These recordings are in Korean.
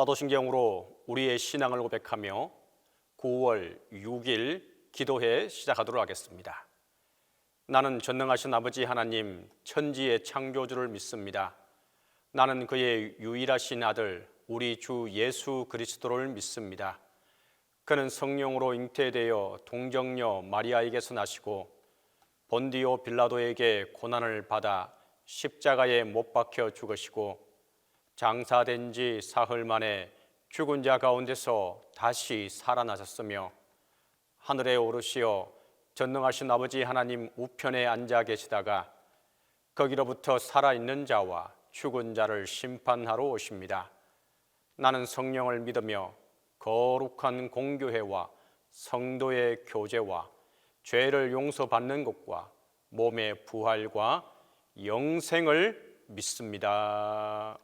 사도신경으로 우리의 신앙을 고백하며 9월 6일 기도회 시작하도록 하겠습니다. 나는 전능하신 아버지 하나님 천지의 창조주를 믿습니다. 나는 그의 유일하신 아들 우리 주 예수 그리스도를 믿습니다. 그는 성령으로 잉태되어 동정녀 마리아에게서 나시고 본디오 빌라도에게 고난을 받아 십자가에 못 박혀 죽으시고 장사된 지 사흘 만에 죽은 자 가운데서 다시 살아나셨으며 하늘에 오르시어 전능하신 아버지 하나님 우편에 앉아 계시다가 거기로부터 살아있는 자와 죽은 자를 심판하러 오십니다. 나는 성령을 믿으며 거룩한 공교회와 성도의 교제와 죄를 용서받는 것과 몸의 부활과 영생을 믿습니다.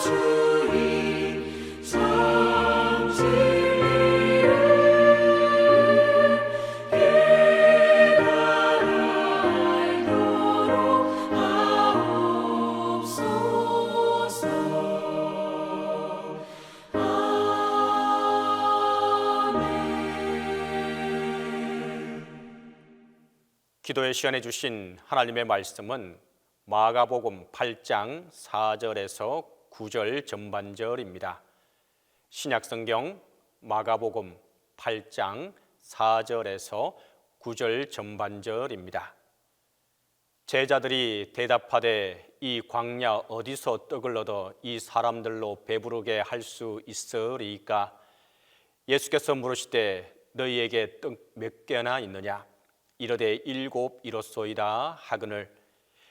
주인 참 진리를 깨달아 알도록 하옵소서. 기도의 시간에 주신 하나님의 말씀은 마가복음 8장 4절에서 9절 전반절입니다. 신약성경 마가복음 8장 4절에서 9절 전반절입니다. 제자들이 대답하되 이 광야 어디서 떡을 얻어 이 사람들로 배부르게 할 수 있으리까? 예수께서 물으시되 너희에게 떡 몇 개나 있느냐? 이르되 7 이렇소이다 하거늘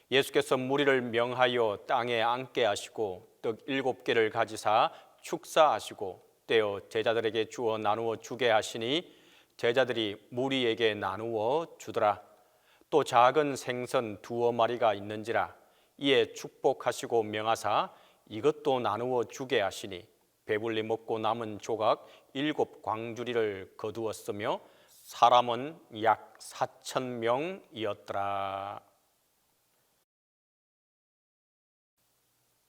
예수께서 무리를 명하여 땅에 앉게 하시고 떡 7개를 가지사 축사하시고 떼어 제자들에게 주어 나누어 주게 하시니 제자들이 무리에게 나누어 주더라. 또 작은 생선 2마리가 있는지라 이에 축복하시고 명하사 이것도 나누어 주게 하시니 배불리 먹고 남은 조각 7 광주리를 거두었으며 사람은 약 4,000명이었더라.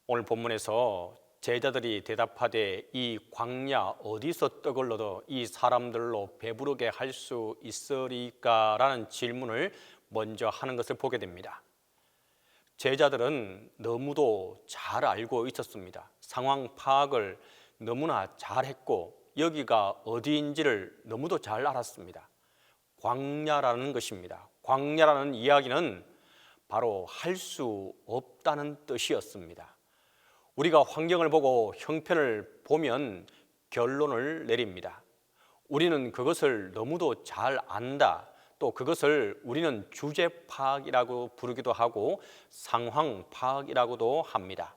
오늘 본문에서 제자들이 대답하되 이 광야 어디서 떡을 얻어 이 사람들로 배부르게 할 수 있으리까? 라는 질문을 먼저 하는 것을 보게 됩니다. 제자들은 너무도 잘 알고 있었습니다. 상황 파악을 너무나 잘했고 여기가 어디인지를 너무도 잘 알았습니다. 광야라는 것입니다. 광야라는 이야기는 바로 할 수 없다는 뜻이었습니다. 우리가 환경을 보고 형편을 보면 결론을 내립니다. 우리는 그것을 너무도 잘 안다. 또 그것을 우리는 주제 파악이라고 부르기도 하고 상황 파악이라고도 합니다.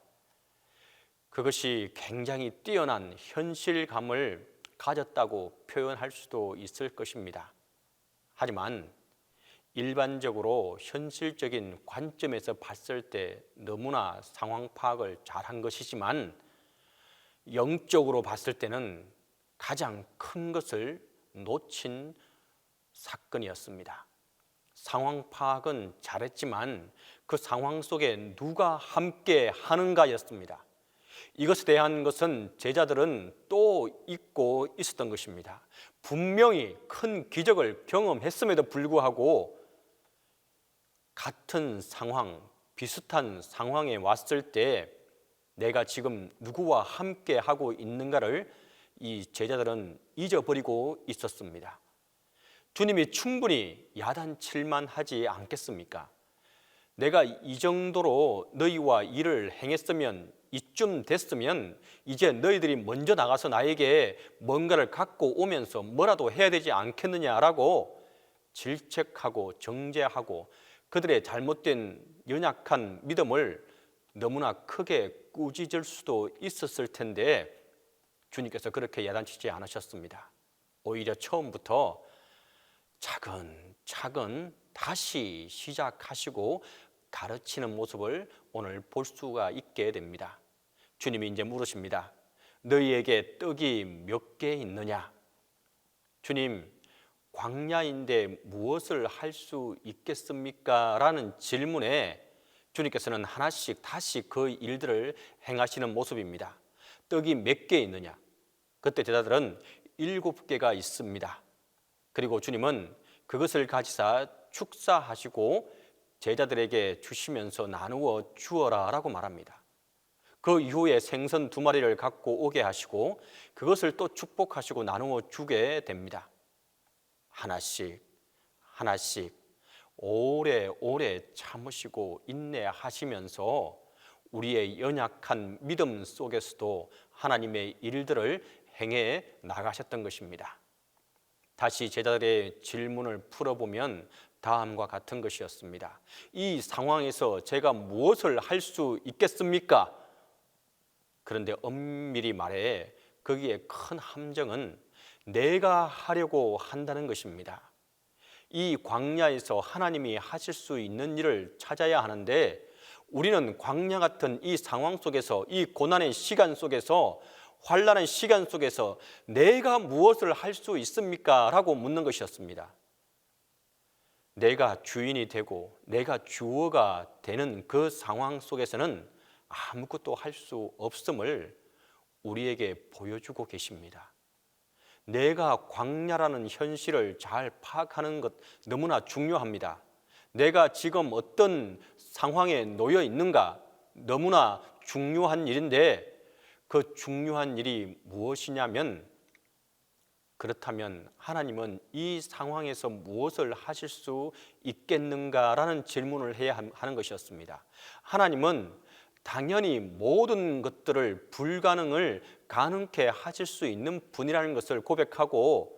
그것이 굉장히 뛰어난 현실감을 가졌다고 표현할 수도 있을 것입니다. 하지만 일반적으로 현실적인 관점에서 봤을 때 너무나 상황 파악을 잘한 것이지만 영적으로 봤을 때는 가장 큰 것을 놓친 사건이었습니다. 상황 파악은 잘했지만 그 상황 속에 누가 함께 하는가였습니다. 이것에 대한 것은 제자들은 또 잊고 있었던 것입니다. 분명히 큰 기적을 경험했음에도 불구하고 같은 상황, 비슷한 상황에 왔을 때 내가 지금 누구와 함께 하고 있는가를 이 제자들은 잊어버리고 있었습니다. 주님이 충분히 야단칠만 하지 않겠습니까? 내가 이 정도로 너희와 일을 행했으면, 이쯤 됐으면 이제 너희들이 먼저 나가서 나에게 뭔가를 갖고 오면서 뭐라도 해야 되지 않겠느냐라고 질책하고 정죄하고 그들의 잘못된 연약한 믿음을 너무나 크게 꾸짖을 수도 있었을 텐데 주님께서 그렇게 야단치지 않으셨습니다. 오히려 처음부터 차근차근 다시 시작하시고 가르치는 모습을 오늘 볼 수가 있게 됩니다. 주님이 이제 물으십니다. 너희에게 떡이 몇 개 있느냐? 주님, 광야인데 무엇을 할 수 있겠습니까? 라는 질문에 주님께서는 하나씩 다시 그 일들을 행하시는 모습입니다. 떡이 몇 개 있느냐? 그때 제자들은 7개가 있습니다. 그리고 주님은 그것을 가지사 축사하시고 제자들에게 주시면서 나누어 주어라 라고 말합니다. 그 이후에 생선 2마리를 갖고 오게 하시고 그것을 또 축복하시고 나누어 주게 됩니다. 하나씩 하나씩 오래오래 참으시고 인내하시면서 우리의 연약한 믿음 속에서도 하나님의 일들을 행해 나가셨던 것입니다. 다시 제자들의 질문을 풀어보면 다음과 같은 것이었습니다. 이 상황에서 제가 무엇을 할 수 있겠습니까? 그런데 엄밀히 말해 거기에 큰 함정은 내가 하려고 한다는 것입니다. 이 광야에서 하나님이 하실 수 있는 일을 찾아야 하는데 우리는 광야 같은 이 상황 속에서, 이 고난의 시간 속에서, 환난의 시간 속에서 내가 무엇을 할 수 있습니까? 라고 묻는 것이었습니다. 내가 주인이 되고 내가 주어가 되는 그 상황 속에서는 아무것도 할 수 없음을 우리에게 보여주고 계십니다. 내가 광야라는 현실을 잘 파악하는 것 너무나 중요합니다. 내가 지금 어떤 상황에 놓여 있는가 너무나 중요한 일인데, 그 중요한 일이 무엇이냐면, 그렇다면 하나님은 이 상황에서 무엇을 하실 수 있겠는가라는 질문을 해야 하는 것이었습니다. 하나님은 당연히 모든 것들을 불가능을 가능케 하실 수 있는 분이라는 것을 고백하고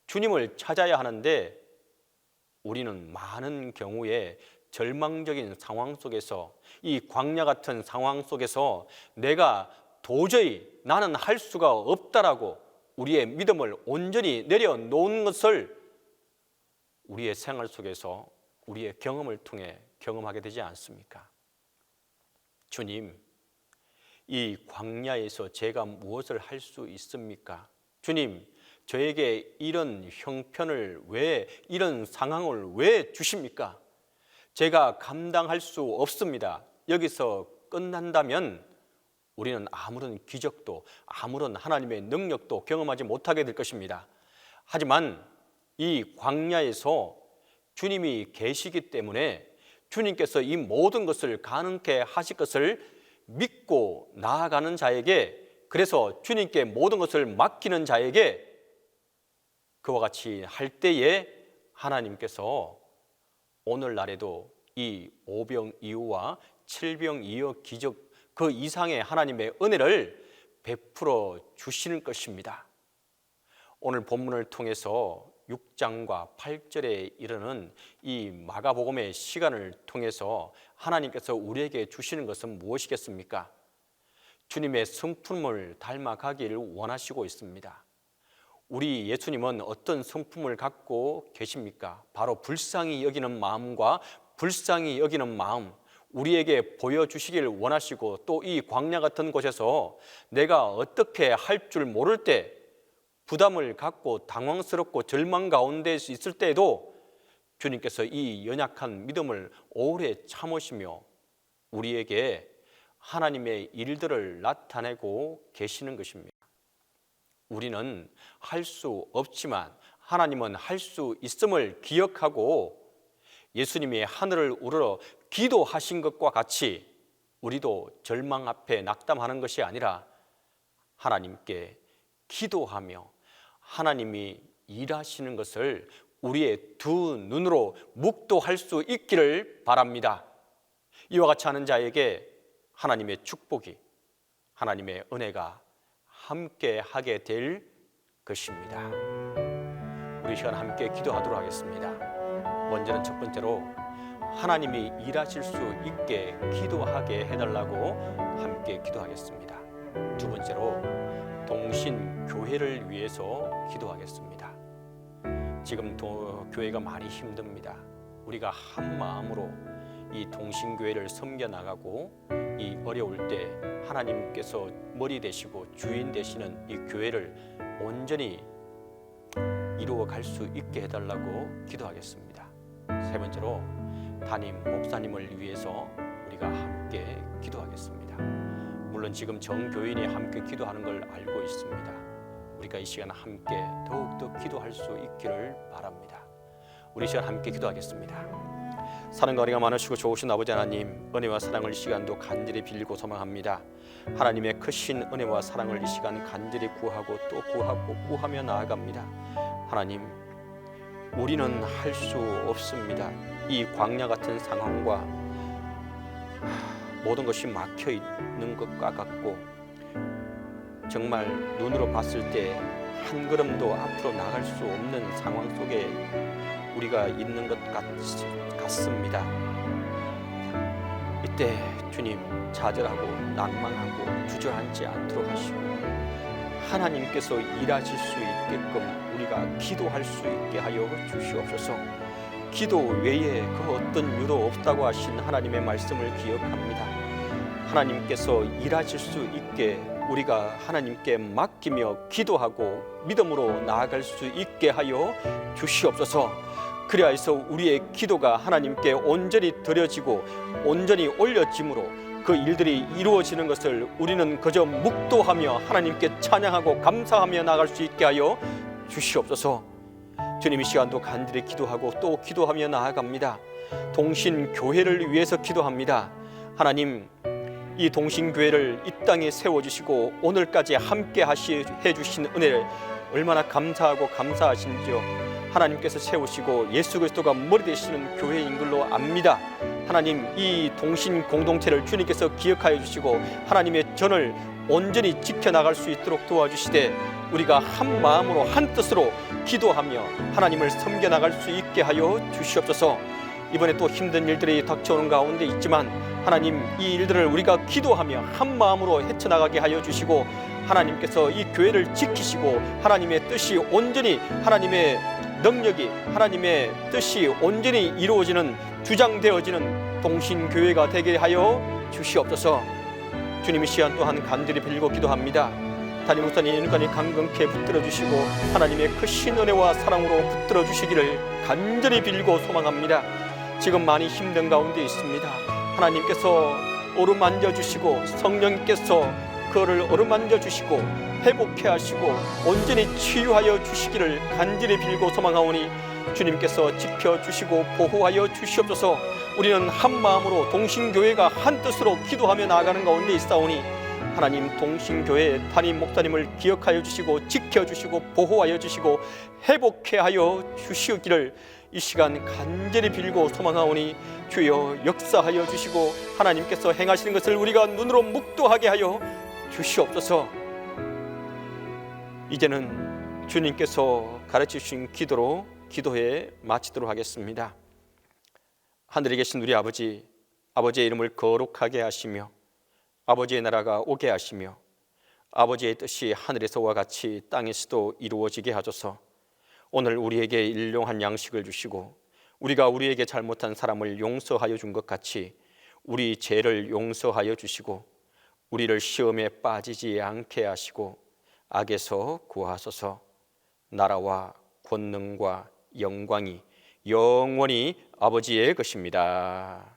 주님을 찾아야 하는데, 우리는 많은 경우에 절망적인 상황 속에서, 이 광야 같은 상황 속에서 내가 도저히 나는 할 수가 없다라고 우리의 믿음을 온전히 내려놓은 것을 우리의 생활 속에서 우리의 경험을 통해 경험하게 되지 않습니까? 주님, 이 광야에서 제가 무엇을 할 수 있습니까? 주님, 저에게 이런 형편을 왜, 이런 상황을 왜 주십니까? 제가 감당할 수 없습니다. 여기서 끝난다면 우리는 아무런 기적도, 아무런 하나님의 능력도 경험하지 못하게 될 것입니다. 하지만 이 광야에서 주님이 계시기 때문에 주님께서 이 모든 것을 가능케 하실 것을 믿고 나아가는 자에게, 그래서 주님께 모든 것을 맡기는 자에게 그와 같이 할 때에 하나님께서 오늘날에도 이 5병2호와 7병2호 기적 그 이상의 하나님의 은혜를 베풀어 주시는 것입니다. 오늘 본문을 통해서 6장과 8절에 이르는 이 마가복음의 시간을 통해서 하나님께서 우리에게 주시는 것은 무엇이겠습니까? 주님의 성품을 닮아가기를 원하시고 있습니다. 우리 예수님은 어떤 성품을 갖고 계십니까? 바로 불쌍히 여기는 마음과 불쌍히 여기는 마음, 우리에게 보여주시기를 원하시고, 또 이 광야 같은 곳에서 내가 어떻게 할 줄 모를 때, 부담을 갖고 당황스럽고 절망 가운데 있을 때에도 주님께서 이 연약한 믿음을 오래 참으시며 우리에게 하나님의 일들을 나타내고 계시는 것입니다. 우리는 할 수 없지만 하나님은 할 수 있음을 기억하고, 예수님이 하늘을 우러러 기도하신 것과 같이 우리도 절망 앞에 낙담하는 것이 아니라 하나님께 기도하며 하나님이 일하시는 것을 우리의 두 눈으로 묵도할 수 있기를 바랍니다. 이와 같이 하는 자에게 하나님의 축복이, 하나님의 은혜가 함께 하게 될 것입니다. 우리 시간 함께 기도하도록 하겠습니다. 먼저는 첫 번째로 하나님이 일하실 수 있게 기도하게 해달라고 함께 기도하겠습니다. 두 번째로 동신교회를 위해서 기도하겠습니다. 지금 교회가 많이 힘듭니다. 우리가 한 마음으로 이 동신교회를 섬겨나가고 이 어려울 때 하나님께서 머리 되시고 주인 되시는 이 교회를 온전히 이루어갈 수 있게 해달라고 기도하겠습니다. 세 번째로 담임 목사님을 위해서 우리가 함께 기도하겠습니다. 물론 지금 정교인이 함께 기도하는 걸 알고 있습니다. 우리가 이 시간 함께 더욱더 기도할 수 있기를 바랍니다. 우리 시간 함께 기도하겠습니다. 사랑과 은혜가 많으시고 좋으신 아버지 하나님, 은혜와 사랑을 이 시간도 간절히 빌고 소망합니다. 하나님의 크신 은혜와 사랑을 이 시간 간절히 구하고 또 구하며 나아갑니다. 하나님, 우리는 할 수 없습니다. 이 광야 같은 상황과 모든 것이 막혀 있는 것과 같고, 정말 눈으로 봤을 때 한 걸음도 앞으로 나갈 수 없는 상황 속에 우리가 있는 것 같습니다. 이때 주님, 좌절하고 난망하고 주저앉지 않도록 하시고 하나님께서 일하실 수 있게끔 우리가 기도할 수 있게 하여 주시옵소서. 기도 외에 그 어떤 유도 없다고 하신 하나님의 말씀을 기억합니다. 하나님께서 일하실 수 있게 우리가 하나님께 맡기며 기도하고 믿음으로 나아갈 수 있게 하여 주시옵소서. 그리하여서 우리의 기도가 하나님께 온전히 드려지고 온전히 올려짐으로 그 일들이 이루어지는 것을 우리는 그저 묵도하며 하나님께 찬양하고 감사하며 나갈 수 있게 하여 주시옵소서. 주님, 이 시간도 간절히 기도하고 또 기도하며 나아갑니다. 동신교회를 위해서 기도합니다. 하나님, 이 동신교회를 이 땅에 세워주시고 오늘까지 함께 해주신 은혜를 얼마나 감사하고 감사하신지요. 하나님께서 세우시고 예수 그리스도가 머리 되시는 교회인 걸로 압니다. 하나님, 이 동신 공동체를 주님께서 기억하여 주시고 하나님의 전을 온전히 지켜나갈 수 있도록 도와주시되 우리가 한 마음으로 한 뜻으로 기도하며 하나님을 섬겨나갈 수 있게 하여 주시옵소서. 이번에 또 힘든 일들이 닥쳐오는 가운데 있지만 하나님, 이 일들을 우리가 기도하며 한 마음으로 헤쳐나가게 하여 주시고 하나님께서 이 교회를 지키시고 하나님의 뜻이 온전히, 하나님의 능력이, 하나님의 뜻이 온전히 이루어지는, 주장되어지는 동신교회가 되게 하여 주시옵소서. 주님이 시간 또한 간절히 빌고 기도합니다. 담임 목사님 인간이 강건케 붙들어 주시고 하나님의 크신 은혜와 사랑으로 붙들어 주시기를 간절히 빌고 소망합니다. 지금 많이 힘든 가운데 있습니다. 하나님께서 어루만져 주시고 성령님께서 그를 어루만져 주시고 회복해 하시고 온전히 치유하여 주시기를 간절히 빌고 소망하오니 주님께서 지켜주시고 보호하여 주시옵소서. 우리는 한 마음으로 동신교회가 한 뜻으로 기도하며 나아가는 가운데 있사오니 하나님, 동신교회 담임 목사님을 기억하여 주시고 지켜주시고 보호하여 주시고 회복해 하여 주시기를 이 시간 간절히 빌고 소망하오니 주여 역사하여 주시고 하나님께서 행하시는 것을 우리가 눈으로 묵도하게 하여 주시옵소서. 이제는 주님께서 가르쳐 주신 기도로 기도해 마치도록 하겠습니다. 하늘에 계신 우리 아버지, 아버지의 이름을 거룩하게 하시며 아버지의 나라가 오게 하시며 아버지의 뜻이 하늘에서와 같이 땅에서도 이루어지게 하소서. 오늘 우리에게 일용할 양식을 주시고 우리가 우리에게 잘못한 사람을 용서하여 준 것 같이 우리 죄를 용서하여 주시고 우리를 시험에 빠지지 않게 하시고 악에서 구하소서. 나라와 권능과 영광이 영원히 아버지의 것입니다.